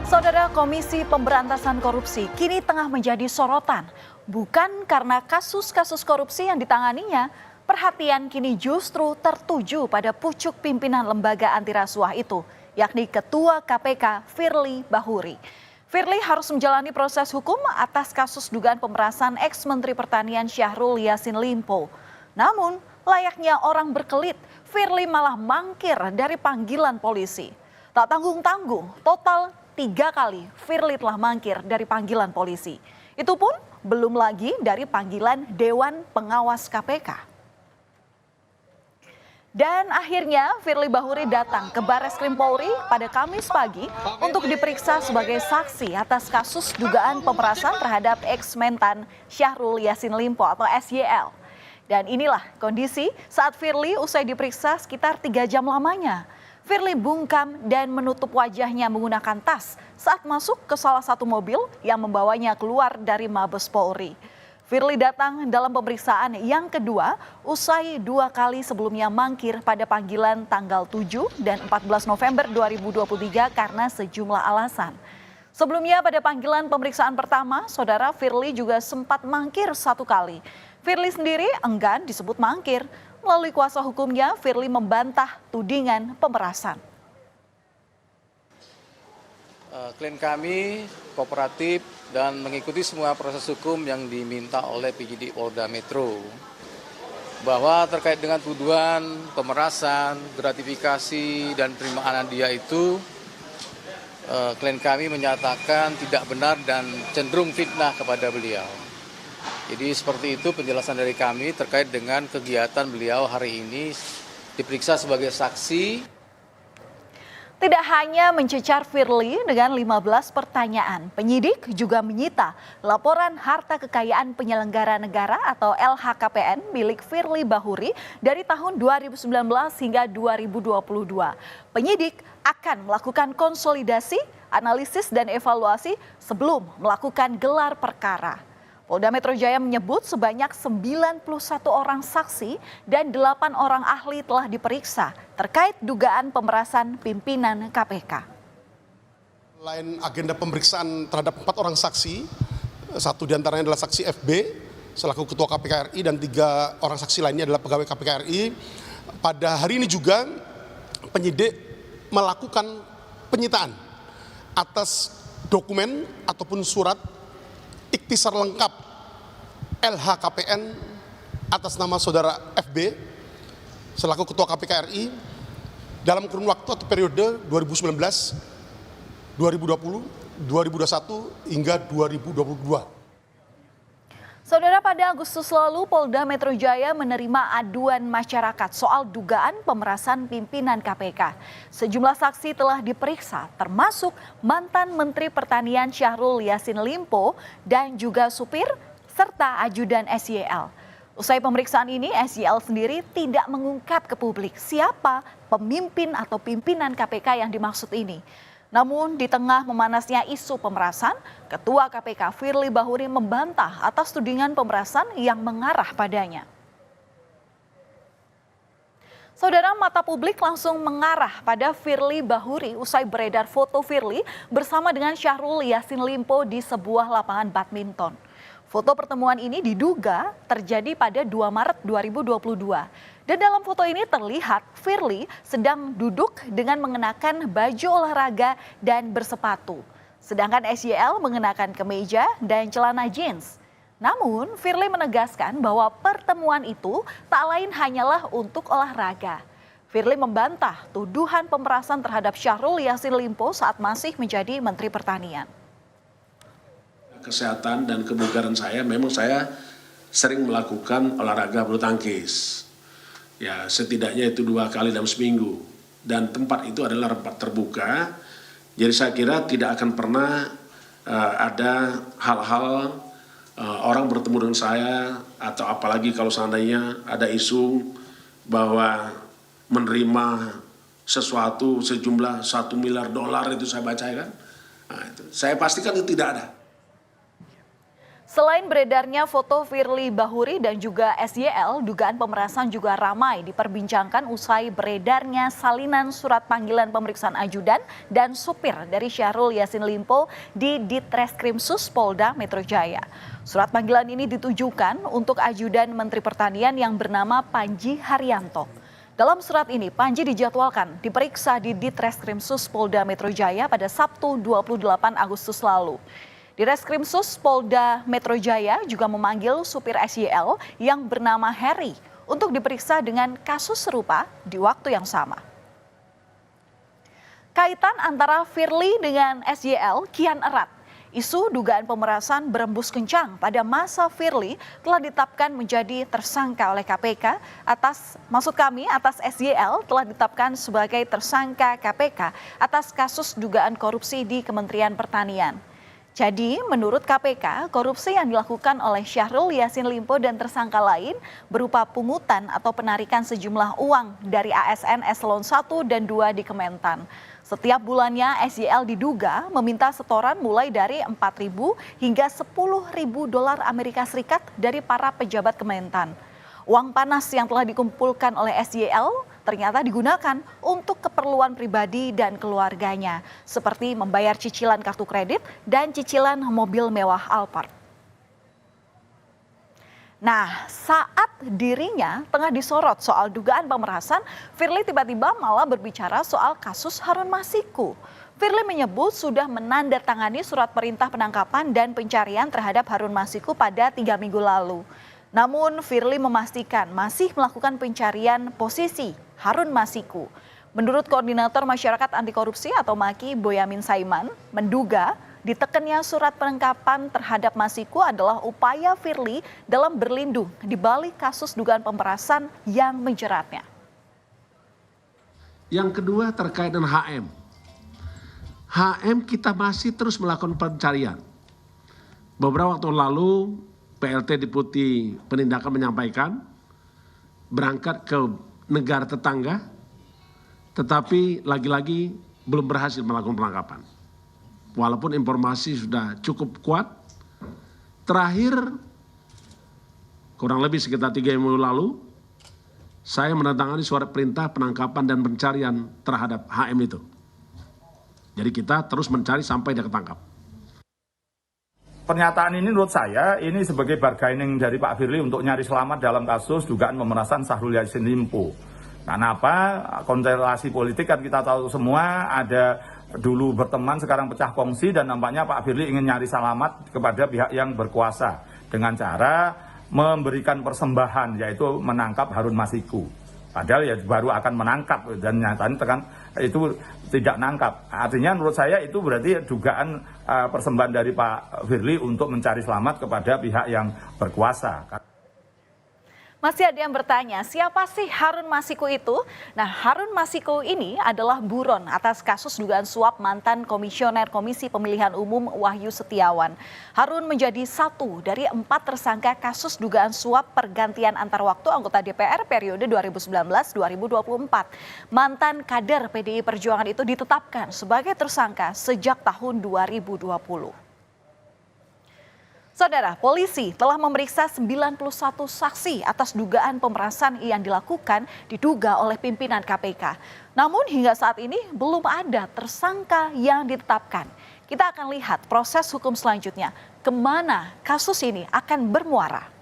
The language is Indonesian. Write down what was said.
Saudara, Komisi Pemberantasan Korupsi kini tengah menjadi sorotan. Bukan karena kasus-kasus korupsi yang ditanganinya, perhatian kini justru tertuju pada pucuk pimpinan lembaga anti rasuah itu, yakni Ketua KPK Firly Bahuri. Firly harus menjalani proses hukum atas kasus dugaan pemerasan ex-Menteri Pertanian Syahrul Yassin Limpo. Namun, layaknya orang berkelit, Firly malah mangkir dari panggilan polisi. Tak tanggung-tanggung, total 3 kali Firly telah mangkir dari panggilan polisi. Itu pun belum lagi dari panggilan Dewan Pengawas KPK. Dan akhirnya Firly Bahuri datang ke Barreskrim Polri pada Kamis pagi untuk diperiksa sebagai saksi atas kasus dugaan pemerasan terhadap ex-mentan Syahrul Yassin Limpo atau SYL. Dan inilah kondisi saat Firly usai diperiksa sekitar 3 jam lamanya. Firly bungkam dan menutup wajahnya menggunakan tas saat masuk ke salah satu mobil yang membawanya keluar dari Mabes Polri. Firly datang dalam pemeriksaan yang kedua usai 2 kali sebelumnya mangkir pada panggilan tanggal 7 dan 14 November 2023 karena sejumlah alasan. Sebelumnya pada panggilan pemeriksaan pertama, saudara, Firly juga sempat mangkir 1 kali. Firly sendiri enggan disebut mangkir. Melalui kuasa hukumnya, Firly membantah tudingan pemerasan. Klien kami kooperatif dan mengikuti semua proses hukum yang diminta oleh penyidik Polda Metro. Bahwa terkait dengan tuduhan pemerasan, gratifikasi, dan penerimaan hadiah itu, klien kami menyatakan tidak benar dan cenderung fitnah kepada beliau. Jadi seperti itu penjelasan dari kami terkait dengan kegiatan beliau hari ini diperiksa sebagai saksi. Tidak hanya mencecar Firly dengan 15 pertanyaan, penyidik juga menyita laporan harta kekayaan penyelenggara negara atau LHKPN milik Firly Bahuri dari tahun 2019 hingga 2022. Penyidik akan melakukan konsolidasi, analisis dan evaluasi sebelum melakukan gelar perkara. Polda Metro Jaya menyebut sebanyak 91 orang saksi dan 8 orang ahli telah diperiksa terkait dugaan pemerasan pimpinan KPK. Selain agenda pemeriksaan terhadap 4 orang saksi, 1 diantaranya adalah saksi FB selaku Ketua KPK RI dan 3 orang saksi lainnya adalah pegawai KPK RI. Pada hari ini juga penyidik melakukan penyitaan atas dokumen ataupun surat ikhtisar lengkap LHKPN atas nama saudara FB selaku Ketua KPK RI dalam kurun waktu atau periode 2019, 2020, 2021 hingga 2022. Saudara, pada Agustus lalu Polda Metro Jaya menerima aduan masyarakat soal dugaan pemerasan pimpinan KPK. Sejumlah saksi telah diperiksa termasuk mantan Menteri Pertanian Syahrul Yassin Limpo dan juga supir serta ajudan SYL. Usai pemeriksaan ini, SYL sendiri tidak mengungkap ke publik siapa pemimpin atau pimpinan KPK yang dimaksud ini. Namun di tengah memanasnya isu pemerasan, Ketua KPK Firly Bahuri membantah atas tudingan pemerasan yang mengarah padanya. Saudara, mata publik langsung mengarah pada Firly Bahuri usai beredar foto Firly bersama dengan Syahrul Yassin Limpo di sebuah lapangan badminton. Foto pertemuan ini diduga terjadi pada 2 Maret 2022. Dan dalam foto ini terlihat Firly sedang duduk dengan mengenakan baju olahraga dan bersepatu. Sedangkan SYL mengenakan kemeja dan celana jeans. Namun Firly menegaskan bahwa pertemuan itu tak lain hanyalah untuk olahraga. Firly membantah tuduhan pemerasan terhadap Syahrul Yassin Limpo saat masih menjadi Menteri Pertanian. Kesehatan dan kebugaran saya, memang saya sering melakukan olahraga bulu tangkis. Ya, setidaknya itu 2 kali dalam seminggu. Dan tempat itu adalah tempat terbuka. Jadi saya kira tidak akan pernah ada hal-hal orang bertemu dengan saya, atau apalagi kalau seandainya ada isu bahwa menerima sesuatu sejumlah $1 miliar itu saya bacakan. Nah, itu. Saya pastikan itu tidak ada. Selain beredarnya foto Firly Bahuri dan juga SYL, dugaan pemerasan juga ramai diperbincangkan usai beredarnya salinan surat panggilan pemeriksaan ajudan dan supir dari Syahrul Yassin Limpo di Ditreskrimsus Polda Metro Jaya. Surat panggilan ini ditujukan untuk ajudan Menteri Pertanian yang bernama Panji Haryanto. Dalam surat ini, Panji dijadwalkan diperiksa di Ditreskrimsus Polda Metro Jaya pada Sabtu 28 Agustus lalu. Di Reskrimsus Polda Metro Jaya juga memanggil supir SYL yang bernama Harry untuk diperiksa dengan kasus serupa di waktu yang sama. Kaitan antara Firly dengan SYL kian erat. Isu dugaan pemerasan berembus kencang pada masa Firly telah ditetapkan menjadi tersangka oleh KPK atas SYL telah ditetapkan sebagai tersangka KPK atas kasus dugaan korupsi di Kementerian Pertanian. Jadi, menurut KPK, korupsi yang dilakukan oleh Syahrul Yassin Limpo dan tersangka lain berupa pungutan atau penarikan sejumlah uang dari ASN Eselon 1 dan 2 di Kementan. Setiap bulannya SYL diduga meminta setoran mulai dari 4.000 hingga 10.000 dolar Amerika Serikat dari para pejabat Kementan. Uang panas yang telah dikumpulkan oleh SYL ternyata digunakan untuk keperluan pribadi dan keluarganya, seperti membayar cicilan kartu kredit dan cicilan mobil mewah Alphard. Nah, saat dirinya tengah disorot soal dugaan pemerasan, Firly tiba-tiba malah berbicara soal kasus Harun Masiku. Firly menyebut sudah menandatangani surat perintah penangkapan dan pencarian terhadap Harun Masiku pada 3 minggu lalu. Namun Firly memastikan masih melakukan pencarian posisi Harun Masiku. Menurut Koordinator Masyarakat Anti Korupsi atau MAKI Boyamin Saiman, menduga ditekannya surat penangkapan terhadap Masiku adalah upaya Firly dalam berlindung di balik kasus dugaan pemerasan yang menjeratnya. Yang kedua terkait dengan HM. HM kita masih terus melakukan pencarian. Beberapa waktu lalu PLT Deputi Penindakan menyampaikan berangkat ke negara tetangga, tetapi lagi-lagi belum berhasil melakukan penangkapan. Walaupun informasi sudah cukup kuat, terakhir kurang lebih sekitar 3 minggu lalu, saya menandatangani surat perintah penangkapan dan pencarian terhadap HM itu. Jadi kita terus mencari sampai dia ketangkap. Pernyataan ini menurut saya ini sebagai bargaining dari Pak Firly untuk nyari selamat dalam kasus dugaan pemerasan Syahrul Yassin Limpo. Karena apa? Konstelasi politik kan kita tahu semua, ada dulu berteman sekarang pecah kongsi, dan nampaknya Pak Firly ingin nyari selamat kepada pihak yang berkuasa dengan cara memberikan persembahan, yaitu menangkap Harun Masiku. Padahal ya baru akan menangkap dan nyatanya tekan itu tidak nangkap. Artinya menurut saya itu berarti dugaan persembahan dari Pak Firly untuk mencari selamat kepada pihak yang berkuasa. Masih ada yang bertanya, siapa sih Harun Masiku itu? Nah, Harun Masiku ini adalah buron atas kasus dugaan suap mantan Komisioner Komisi Pemilihan Umum Wahyu Setiawan. Harun menjadi satu dari 4 tersangka kasus dugaan suap pergantian antar waktu anggota DPR periode 2019-2024. Mantan kader PDI Perjuangan itu ditetapkan sebagai tersangka sejak tahun 2020. Saudara, polisi telah memeriksa 91 saksi atas dugaan pemerasan yang diduga oleh pimpinan KPK. Namun hingga saat ini belum ada tersangka yang ditetapkan. Kita akan lihat proses hukum selanjutnya, kemana kasus ini akan bermuara.